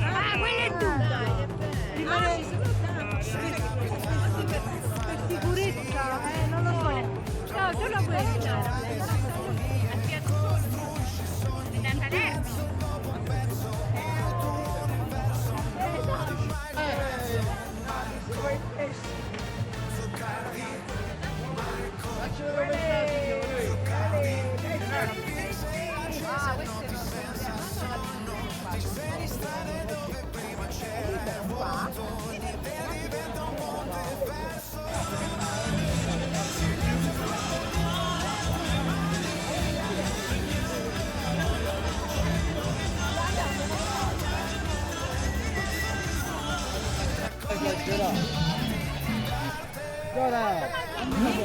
Ah, quella è tutta! Rimane per sicurezza, non lo so. No, tu la puoi lasciare. Guarda!